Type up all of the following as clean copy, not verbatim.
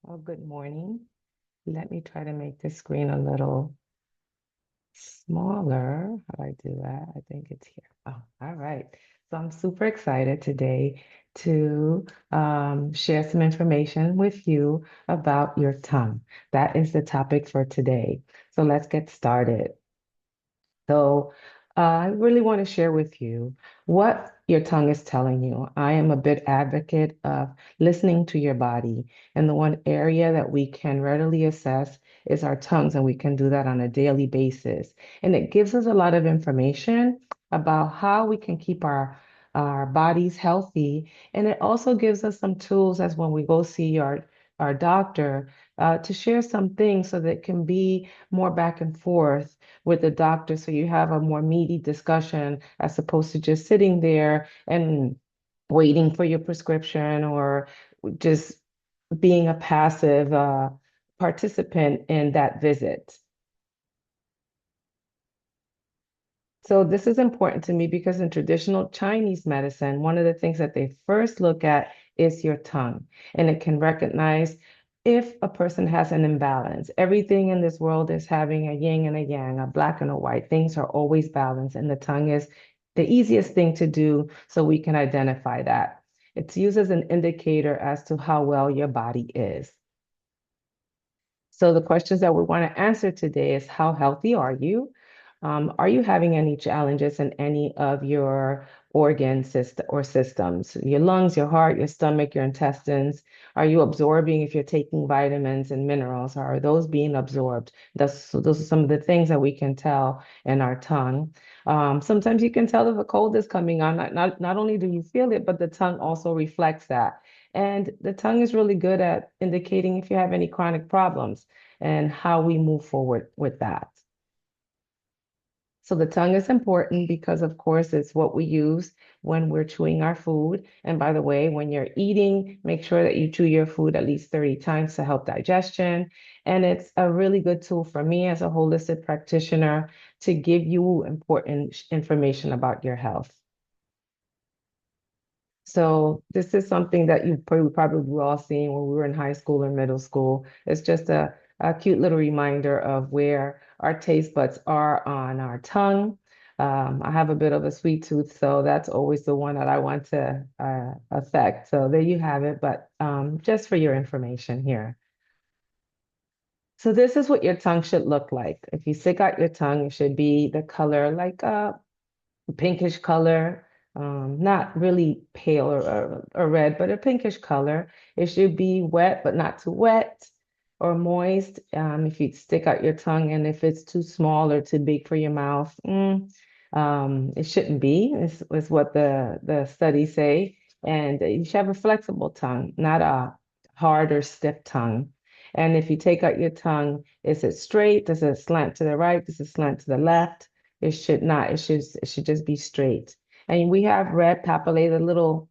Well, good morning. Let me try to make the screen a little smaller. How do I do that? I think it's here. Oh, all right. So I'm super excited today to share some information with you about your tongue. That is the topic for today. So let's get started. So, I really want to share with you what your tongue is telling you. I am a big advocate of listening to your body. And the one area that we can readily assess is our tongues, and we can do that on a daily basis. And it gives us a lot of information about how we can keep our bodies healthy. And it also gives us some tools as when we go see our doctor to share some things so that it can be more back and forth with the doctor so you have a more meaty discussion as opposed to just sitting there and waiting for your prescription or just being a passive participant in that visit. So this is important to me because in traditional Chinese medicine, one of the things that they first look at is your tongue, and it can recognize if a person has an imbalance. Everything in this world is having a yin and a yang, a black and a white. Things are always balanced, and the tongue is the easiest thing to do so we can identify that. It's used as an indicator as to how well your body is. So the questions that we want to answer today is how healthy are you? Are you having any challenges in any of your organ system or systems? Your lungs, your heart, your stomach, your intestines. Are you absorbing if you're taking vitamins and minerals? Are those being absorbed? Those are some of the things that we can tell in our tongue. Sometimes you can tell if a cold is coming on. Not only do you feel it, but the tongue also reflects that. And the tongue is really good at indicating if you have any chronic problems and how we move forward with that. So the tongue is important because, of course, it's what we use when we're chewing our food. And by the way, when you're eating, make sure that you chew your food at least 30 times to help digestion. And it's a really good tool for me as a holistic practitioner to give you important information about your health. So this is something that you probably all seen when we were in high school or middle school. It's just a cute little reminder of where our taste buds are on our tongue. I have a bit of a sweet tooth, so that's always the one that I want to affect. So there you have it, but just for your information here. So this is what your tongue should look like. If you stick out your tongue, it should be the color like pinkish color, not really pale or red, but a pinkish color. It should be wet, but not too wet or moist. If you stick out your tongue and if it's too small or too big for your mouth, it shouldn't be, is what the studies say. And you should have a flexible tongue, not a hard or stiff tongue. And if you take out your tongue, is it straight? Does it slant to the right? Does it slant to the left? It should not. It should just be straight. And we have red papillae, the little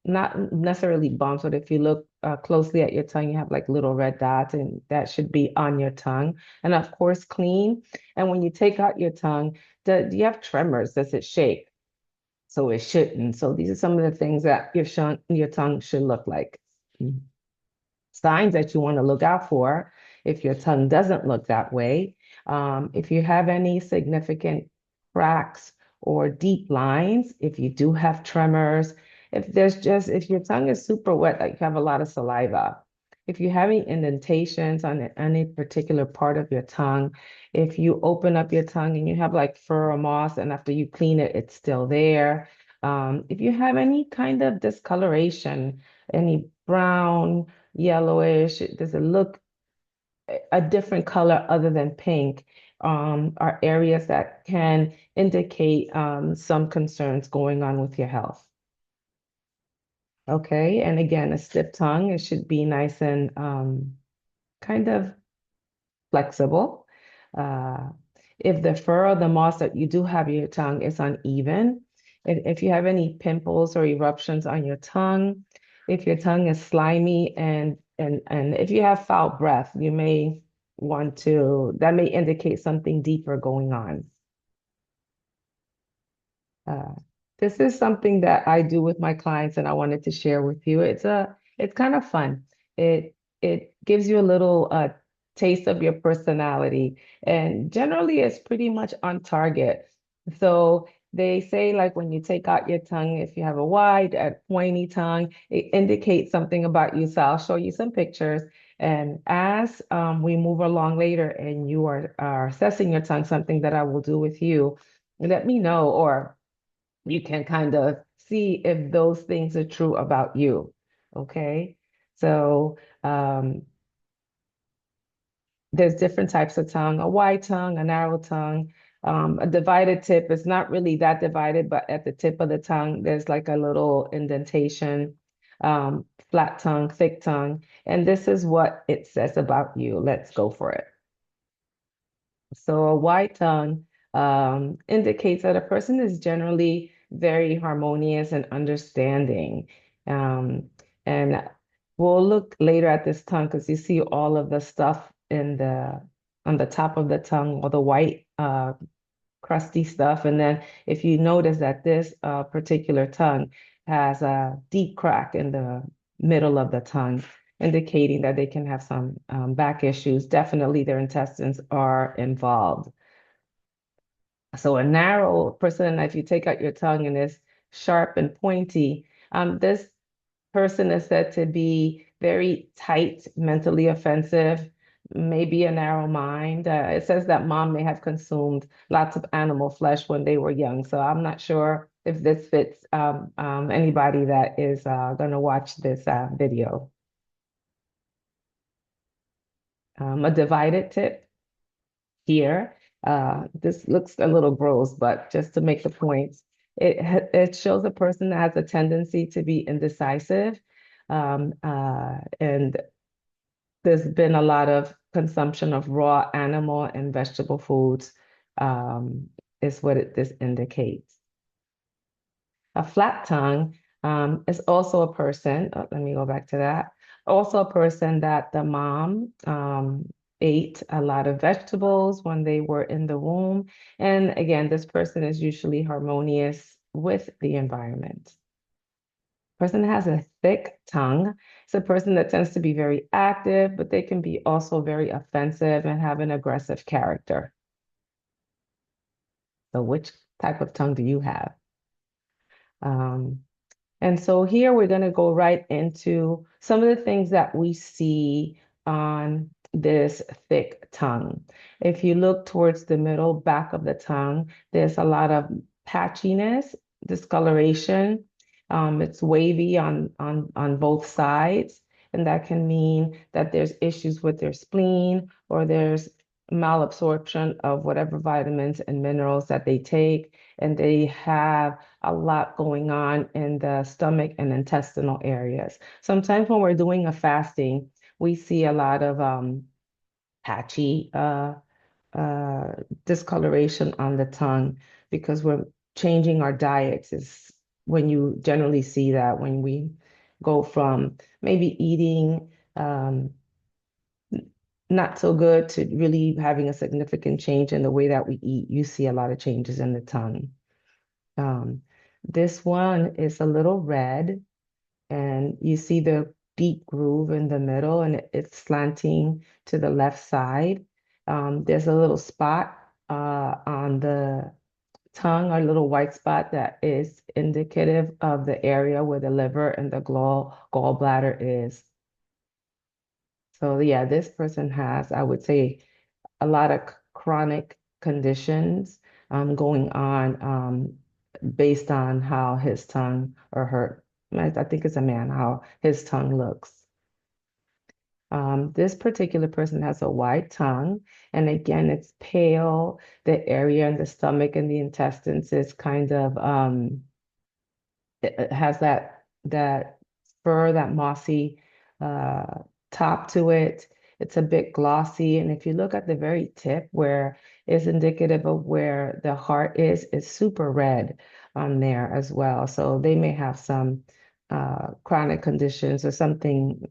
not necessarily bumps, but if you look closely at your tongue, you have like little red dots, and that should be on your tongue. And of course, clean. And when you take out your tongue, do you have tremors? Does it shake? So it shouldn't. So these are some of the things that your tongue should look like. Signs that you want to look out for if your tongue doesn't look that way. If you have any significant cracks or deep lines, if you do have tremors, if your tongue is super wet, like you have a lot of saliva, if you're having indentations on any particular part of your tongue, if you open up your tongue and you have like fur or moss, and after you clean it, it's still there. If you have any kind of discoloration, any brown, yellowish, does it look a different color other than pink, are areas that can indicate some concerns going on with your health. Okay, and again, a stiff tongue, it should be nice and kind of flexible. Uh, if the fur or the moss that you do have in your tongue is uneven, if you have any pimples or eruptions on your tongue, if your tongue is slimy and if you have foul breath, you may want to, that may indicate something deeper going on. Uh, this is something that I do with my clients and I wanted to share with you. It's kind of fun. it gives you a little taste of your personality. And generally, it's pretty much on target. So they say, like, when you take out your tongue, if you have a wide, a pointy tongue, it indicates something about you. So I'll show you some pictures. And as we move along later and you are assessing your tongue, something that I will do with you, let me know, or you can kind of see if those things are true about you. Okay. So there's different types of tongue, a wide tongue, a narrow tongue, a divided tip. It's not really that divided, but at the tip of the tongue, there's like a little indentation, flat tongue, thick tongue. And this is what it says about you. Let's go for it. So a wide tongue indicates that a person is generally very harmonious and understanding. Um, and we'll look later at this tongue because you see all of the stuff in the on the top of the tongue, or the white crusty stuff. And then if you notice that this particular tongue has a deep crack in the middle of the tongue, indicating that they can have some back issues. Definitely their intestines are involved. So a narrow person, if you take out your tongue and it's sharp and pointy, this person is said to be very tight, mentally offensive, maybe a narrow mind. It says that mom may have consumed lots of animal flesh when they were young. So I'm not sure if this fits anybody that is going to watch this video. A divided tip here. This looks a little gross, but just to make the point, it shows a person that has a tendency to be indecisive, and there's been a lot of consumption of raw animal and vegetable foods, is what this indicates. A flat tongue is also a person, let me go back to that, also a person that the mom ate a lot of vegetables when they were in the womb. And again, this person is usually harmonious with the environment. Person that has a thick tongue. It's a person that tends to be very active, but they can be also very offensive and have an aggressive character. So which type of tongue do you have? Um, And so here we're going to go right into some of the things that we see on this thick tongue. If you look towards the middle back of the tongue, there's a lot of patchiness, discoloration. It's wavy on both sides, and that can mean that there's issues with their spleen, or there's malabsorption of whatever vitamins and minerals that they take, and they have a lot going on in the stomach and intestinal areas. Sometimes when we're doing a fasting, we see a lot of patchy uh, discoloration on the tongue because we're changing our diets, is when you generally see that, when we go from maybe eating not so good to really having a significant change in the way that we eat. You see a lot of changes in the tongue. Um, this one is a little red, and you see the deep groove in the middle, and it's slanting to the left side. There's a little spot on the tongue, a little white spot that is indicative of the area where the liver and the gallbladder is. So yeah, this person has, I would say, a lot of chronic conditions going on, based on how his tongue, or her, I think it's a man, how his tongue looks. This particular person has a wide tongue, and again, it's pale. The area in the stomach and the intestines is kind of it has that fur, that mossy uh, top to it. It's a bit glossy, and if you look at the very tip where is indicative of where the heart is, it's super red on there as well. So they may have some chronic conditions or something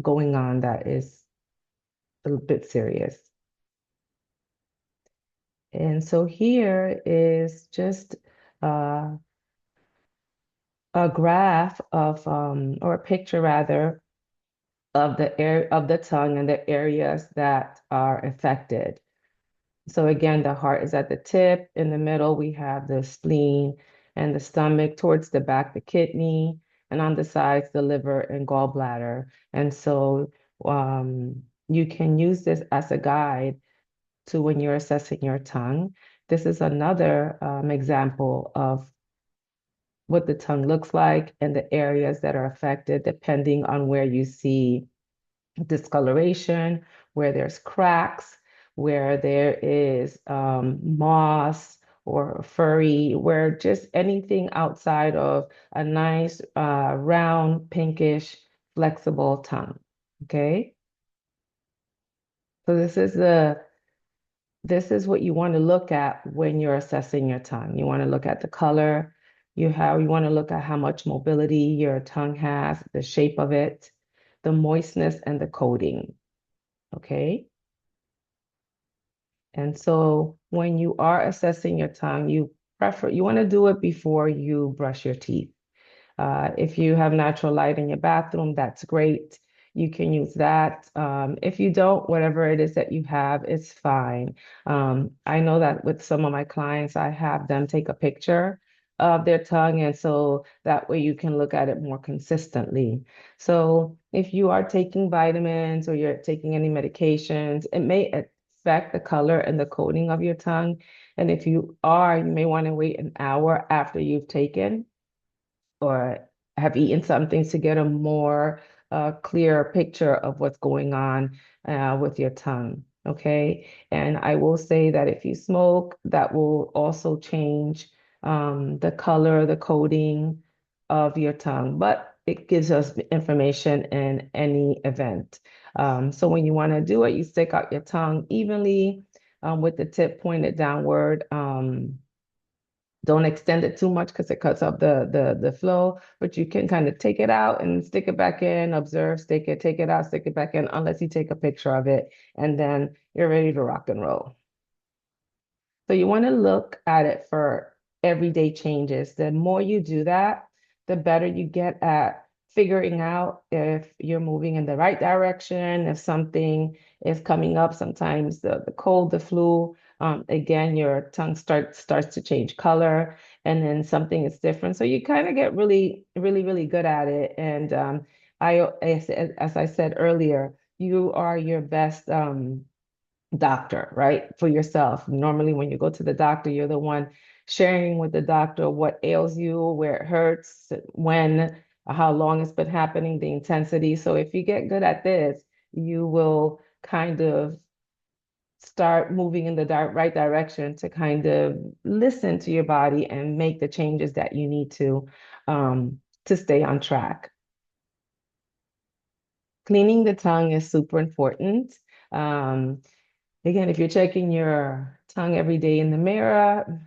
going on that is a little bit serious. And so here is just uh, a graph of, or a picture rather, of the air of the tongue and the areas that are affected. So again, the heart is at the tip. In the middle, we have the spleen and the stomach. Towards the back, the kidney, and on the sides, the liver and gallbladder. And so you can use this as a guide to when you're assessing your tongue. This is another example of what the tongue looks like and the areas that are affected, depending on where you see discoloration, where there's cracks, where there is moss or furry, where just anything outside of a nice round, pinkish, flexible tongue. Okay. So this is what you want to look at when you're assessing your tongue. You want to look at the color, you want to look at how much mobility your tongue has, the shape of it, the moistness and the coating. Okay. And so when you are assessing your tongue, you want to do it before you brush your teeth. If you have natural light in your bathroom, that's great. You can use that. If you don't, whatever it is that you have, it's fine. I know that with some of my clients, I have them take a picture of their tongue, and so that way you can look at it more consistently. So if you are taking vitamins or you're taking any medications, it may affect the color and the coating of your tongue. And if you are, you may want to wait an hour after you've taken or have eaten something to get a more clear picture of what's going on with your tongue. Okay. And I will say that if you smoke, that will also change the color, the coating of your tongue, but it gives us information in any event. So when you want to do it, you stick out your tongue evenly with the tip pointed downward. Don't extend it too much because it cuts up the flow, but you can kind of take it out and stick it back in, observe, stick it, take it out, stick it back in, unless you take a picture of it, and then you're ready to rock and roll. So you want to look at it for everyday changes. The more you do that, the better you get at figuring out if you're moving in the right direction, if something is coming up, sometimes the cold, the flu, again, your tongue starts to change color and then something is different. So you kind of get really, really, really good at it. And as I said earlier, you are your best doctor, right? For yourself. Normally, when you go to the doctor, you're the one sharing with the doctor what ails you, where it hurts, when, how long it's been happening, the intensity. So if you get good at this, you will kind of start moving in the right direction to kind of listen to your body and make the changes that you need to stay on track. Cleaning the tongue is super important. Um, Again, if you're checking your tongue every day in the mirror,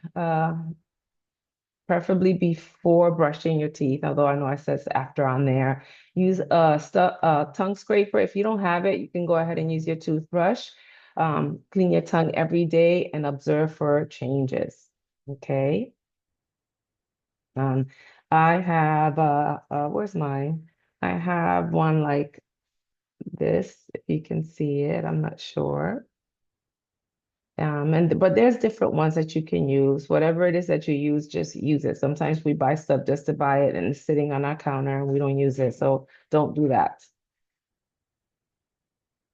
preferably before brushing your teeth, although I know I said after on there, use a tongue scraper. If you don't have it, you can go ahead and use your toothbrush. Clean your tongue every day and observe for changes. Okay. Um, I have where's mine? I have one like this, if you can see it. I'm not sure. But there's different ones that you can use. Whatever it is that you use, just use it. Sometimes we buy stuff just to buy it and it's sitting on our counter and we don't use it. So don't do that.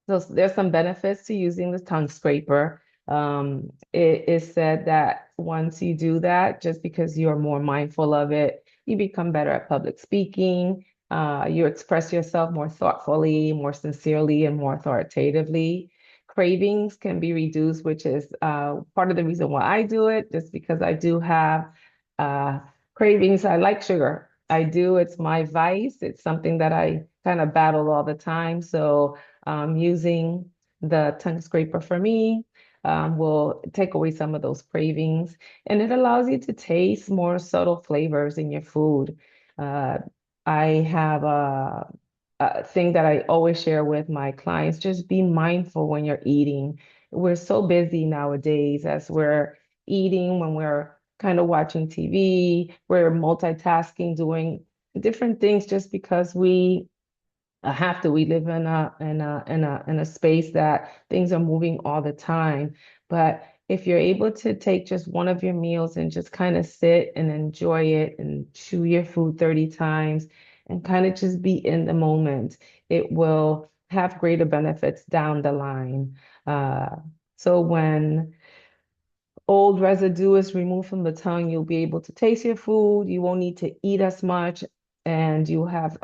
So there's some benefits to using the tongue scraper. It is said that once you do that, just because you're more mindful of it, you become better at public speaking. You express yourself more thoughtfully, more sincerely, and more authoritatively. Cravings can be reduced, which is part of the reason why I do it, just because I do have uh, cravings. I like sugar. I do. It's my vice. It's something that I kind of battle all the time. So using the tongue scraper for me will take away some of those cravings, and it allows you to taste more subtle flavors in your food. Uh, I have a thing that I always share with my clients, just be mindful when you're eating. We're so busy nowadays as we're eating, when we're kind of watching TV, we're multitasking, doing different things just because we have to. We live in a space that things are moving all the time. But if you're able to take just one of your meals and just kind of sit and enjoy it and chew your food 30 times and kind of just be in the moment, it will have greater benefits down the line. Uh, so when old residue is removed from the tongue, you'll be able to taste your food. You won't need to eat as much, and you have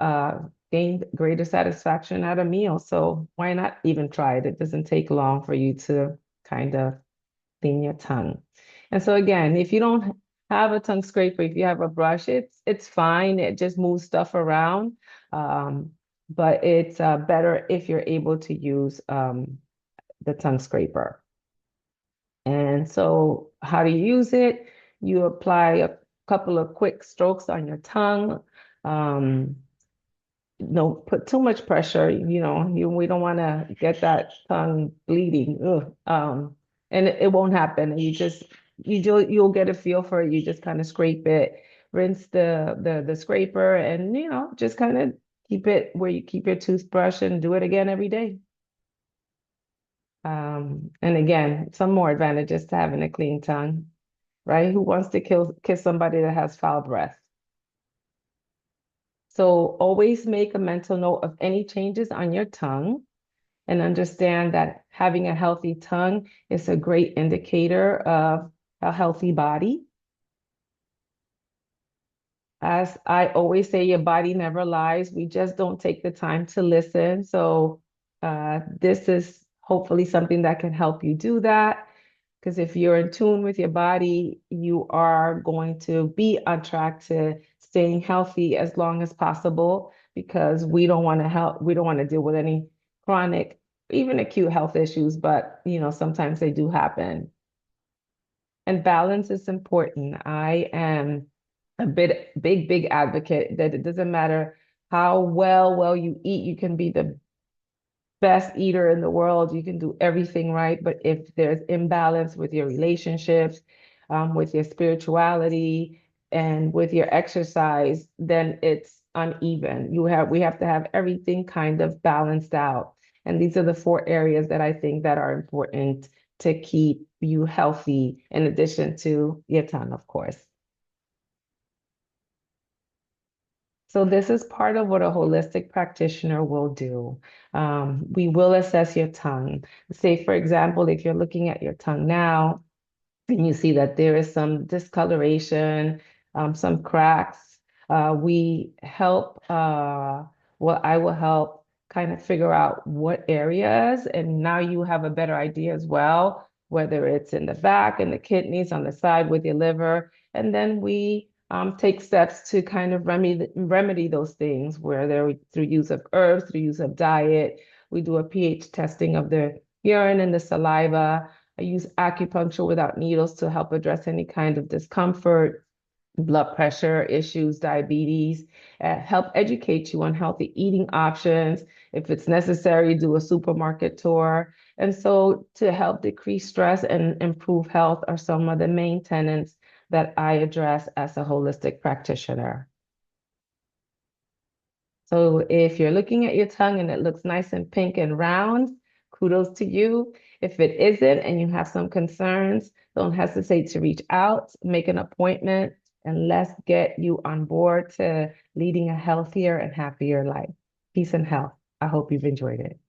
gained greater satisfaction at a meal. So why not even try it? It doesn't take long for you to kind of clean your tongue. And so again, if you don't have a tongue scraper, if you have a brush, it's fine. It just moves stuff around. Um, but it's better if you're able to use the tongue scraper. And so, how to use it? You apply a couple of quick strokes on your tongue. Um, don't put too much pressure. We don't want to get that tongue bleeding. Ugh. And it won't happen. You'll get a feel for it. You just kind of scrape it, rinse the scraper, and just kind of keep it where you keep your toothbrush and do it again every day. And again, some more advantages to having a clean tongue, right? Who wants to kiss somebody that has foul breath? So always make a mental note of any changes on your tongue and understand that having a healthy tongue is a great indicator of a healthy body. As I always say, your body never lies. We just don't take the time to listen. So this is hopefully something that can help you do that. Because if you're in tune with your body, you are going to be on track to staying healthy as long as possible because we don't want to deal with any chronic, even acute health issues, but sometimes they do happen. And balance is important. I am a big advocate that it doesn't matter how well you eat, you can be the best eater in the world. You can do everything right. But if there's imbalance with your relationships, with your spirituality, and with your exercise, then it's uneven. We have to have everything kind of balanced out. And these are the four areas that I think that are important to keep you healthy, in addition to your tongue, of course. So this is part of what a holistic practitioner will do. We will assess your tongue. Say, for example, if you're looking at your tongue now, and you see that there is some discoloration, some cracks, we help, well, I will help kind of figure out what areas, and now you have a better idea as well, whether it's in the back, in the kidneys, on the side with your liver, and then we take steps to kind of remedy those things, whether through use of herbs, through use of diet. We do a pH testing of the urine and the saliva. I use acupuncture without needles to help address any kind of discomfort, blood pressure issues, diabetes, help educate you on healthy eating options. If it's necessary, do a supermarket tour. And so to help decrease stress and improve health are some of the main tenets that I address as a holistic practitioner. So if you're looking at your tongue and it looks nice and pink and round, kudos to you. If it isn't and you have some concerns, don't hesitate to reach out, make an appointment, and let's get you on board to leading a healthier and happier life. Peace and health. I hope you've enjoyed it.